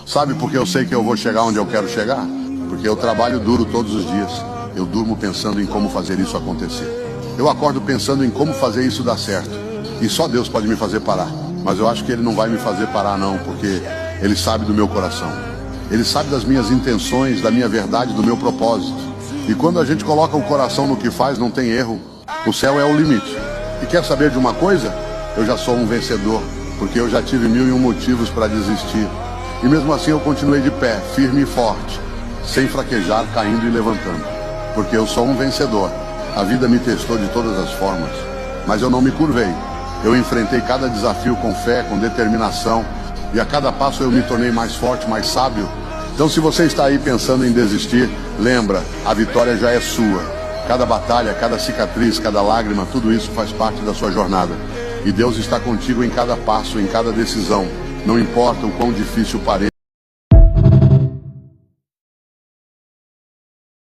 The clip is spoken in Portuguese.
Sabe por que eu sei que eu vou chegar onde eu quero chegar? Porque eu trabalho duro todos os dias. Eu durmo pensando em como fazer isso acontecer. Eu acordo pensando em como fazer isso dar certo. E só Deus pode me fazer parar. Mas eu acho que Ele não vai me fazer parar não, porque Ele sabe do meu coração. Ele sabe das minhas intenções, da minha verdade, do meu propósito. E quando a gente coloca o coração no que faz, não tem erro. O céu é o limite. E quer saber de uma coisa? Eu já sou um vencedor, porque eu já tive 1001 motivos para desistir. E mesmo assim eu continuei de pé, firme e forte, sem fraquejar, caindo e levantando. Porque eu sou um vencedor. A vida me testou de todas as formas, mas eu não me curvei. Eu enfrentei cada desafio com fé, com determinação, e a cada passo eu me tornei mais forte, mais sábio. Então, se você está aí pensando em desistir, lembra, a vitória já é sua. Cada batalha, cada cicatriz, cada lágrima, tudo isso faz parte da sua jornada. E Deus está contigo em cada passo, em cada decisão. Não importa o quão difícil pareça.